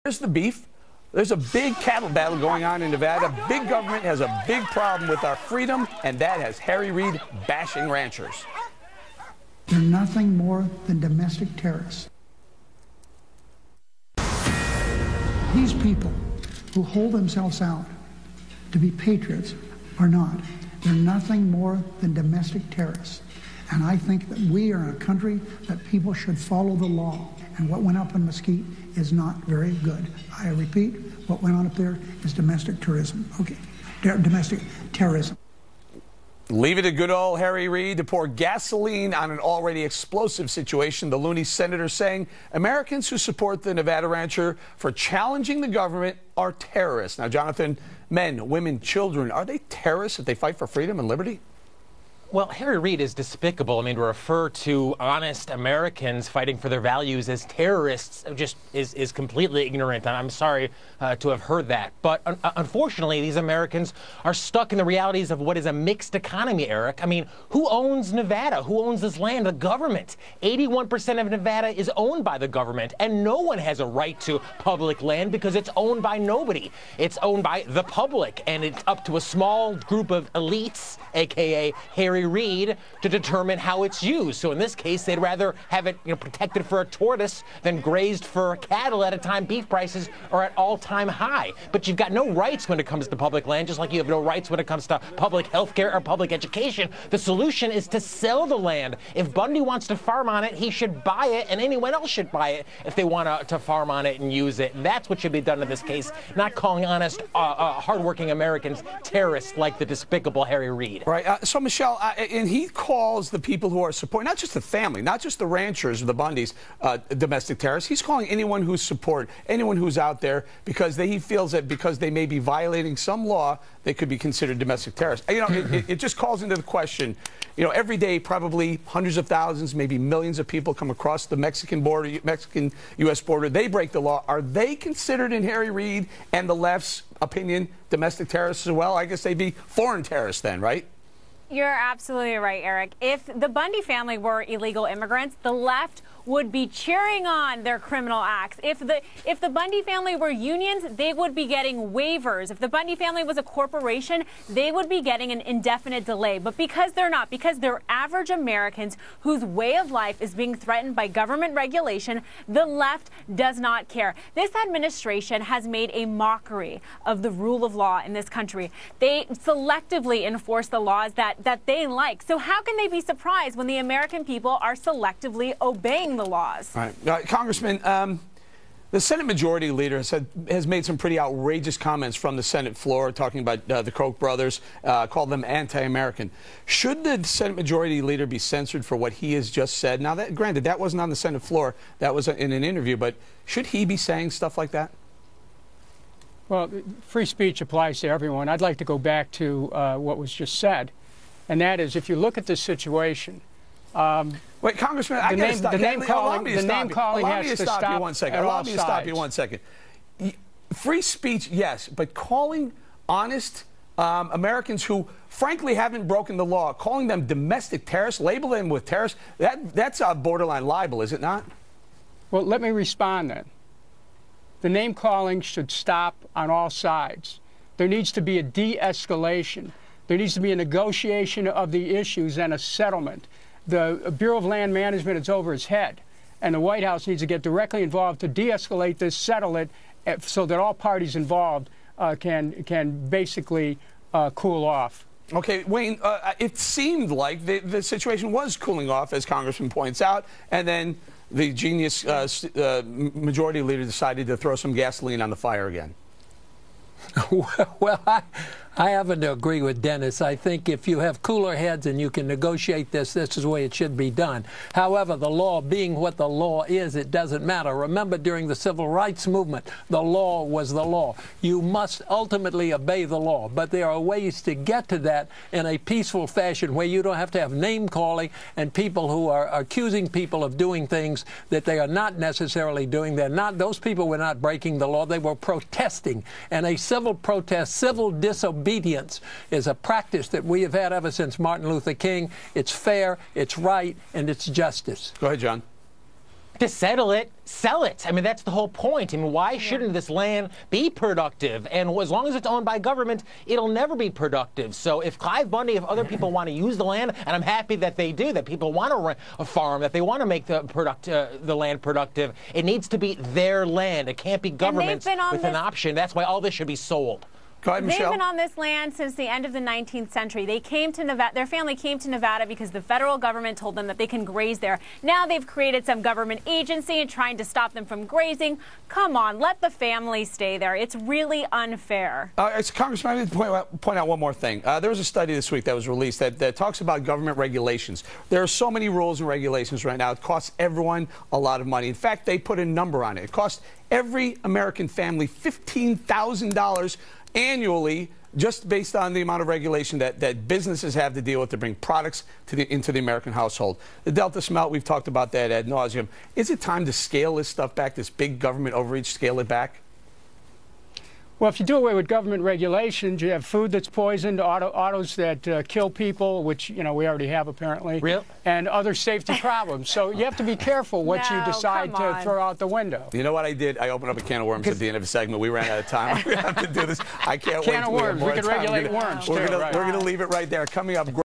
Here's the beef. There's a big cattle battle going on in Nevada. Big government has a big problem with our freedom, and that has Harry Reid bashing ranchers. They're nothing more than domestic terrorists. These people who hold themselves out to be patriots are not. They're nothing more than domestic terrorists. And I think that we are a country that people should follow the law. And what went up in Mesquite is not very good. I repeat, what went on up there is domestic terrorism. Okay, domestic terrorism. Leave it to good old Harry Reid to pour gasoline on an already explosive situation. The loony senator saying Americans who support the Nevada rancher for challenging the government are terrorists. Now, Jonathan, men, women, children, are they terrorists if they fight for freedom and liberty? Well, Harry Reid is despicable. I mean, to refer to honest Americans fighting for their values as terrorists just is completely ignorant. I'm sorry to have heard that. But unfortunately, these Americans are stuck in the realities of what is a mixed economy, Eric. I mean, who owns Nevada? Who owns this land? The government. 81% of Nevada is owned by the government, and no one has a right to public land because it's owned by nobody. It's owned by the public, and it's up to a small group of elites, a.k.a. Harry Reid, to determine how it's used. So in this case, they'd rather have it protected for a tortoise than grazed for cattle at a time beef prices are at all-time high. But you've got no rights when it comes to public land, just like you have no rights when it comes to public health care or public education. The solution is to sell the land. If Bundy wants to farm on it, he should buy it, and anyone else should buy it if they want to farm on it and use it. And that's what should be done in this case, not calling honest, hardworking Americans terrorists like the despicable Harry Reid. Right. So, Michelle, and he calls the people who are supporting, not just the family, not just the ranchers or the Bundys, domestic terrorists. He's calling anyone who's support, anyone who's out there, because he feels that because they may be violating some law, they could be considered domestic terrorists. You know, it just calls into the question, you know, every day probably hundreds of thousands, maybe millions of people come across the Mexican border, Mexican-U.S. border. They break the law. Are they considered, in Harry Reid and the left's opinion, domestic terrorists as well? I guess they'd be foreign terrorists then, right? You're absolutely right, Eric. If the Bundy family were illegal immigrants, the left would be cheering on their criminal acts. If the Bundy family were unions, they would be getting waivers. If the Bundy family was a corporation, they would be getting an indefinite delay. But because they're not, because they're average Americans whose way of life is being threatened by government regulation, the left does not care. This administration has made a mockery of the rule of law in this country. They selectively enforce the laws that they like. So how can they be surprised when the American people are selectively obeying the laws? All right. Congressman, the Senate Majority Leader has made some pretty outrageous comments from the Senate floor, talking about the Koch brothers, called them anti-American. Should the Senate Majority Leader be censored for what he has just said? Now, granted, that wasn't on the Senate floor. That was in an interview. But should he be saying stuff like that? Well, free speech applies to everyone. I'd like to go back to what was just said, and that is, if you look at this situation, wait, Congressman, I got to stop. The name calling has to stop. Allow me to stop you 1 second. Free speech, yes, but calling honest Americans who, frankly, haven't broken the law, calling them domestic terrorists, labeling them with terrorists, that's a borderline libel, is it not? Well, let me respond then. The name calling should stop on all sides. There needs to be a de-escalation. There needs to be a negotiation of the issues and a settlement. The Bureau of Land Management is over its head, and the White House needs to get directly involved to de-escalate this, settle it, so that all parties involved can basically cool off. Okay, Wayne, it seemed like the situation was cooling off, as Congressman points out, and then the genius Majority Leader decided to throw some gasoline on the fire again. Well, I happen to agree with Dennis. I think if you have cooler heads and you can negotiate this is the way it should be done. However, the law being what the law is, it doesn't matter. Remember, during the Civil Rights Movement, the law was the law. You must ultimately obey the law, but there are ways to get to that in a peaceful fashion where you don't have to have name-calling and people who are accusing people of doing things that they are not necessarily doing. Those people were not breaking the law. They were protesting, and a civil protest, civil disobedience is a practice that we have had ever since Martin Luther King. It's fair, it's right, and it's justice. Go ahead, John. To settle it, sell it. I mean, that's the whole point. I mean, why shouldn't this land be productive? And as long as it's owned by government, it'll never be productive. So if Clive Bundy, if other people want to use the land, and I'm happy that they do, that people want to rent a farm, that they want to make the land productive, it needs to be their land. It can't be government with an option. That's why all this should be sold. Go ahead, Michelle. They've been on this land since the end of the 19th century. They came to Nevada. Their family came to Nevada because the federal government told them that they can graze there. Now they've created some government agency and trying to stop them from grazing. Come on, let the family stay there. It's really unfair. Congressman, I need to point out one more thing. There was a study this week that was released that talks about government regulations. There are so many rules and regulations right now. It costs everyone a lot of money. In fact, they put a number on it. It costs every American family $15,000 annually, just based on the amount of regulation that businesses have to deal with to bring products into the American household. The Delta smelt, we've talked about that ad nauseum. Is it time to scale this stuff back, this big government overreach, scale it back? Well, if you do away with government regulations, you have food that's poisoned, autos that kill people, which, you know, we already have apparently, and other safety problems. So you have to be careful what you decide to throw out the window. You know what I did? I opened up a can of worms at the end of a segment. We ran out of time. We have to do this. I can't wait. Can of worms. We could regulate worms, too. We're going to leave it right there. Coming up.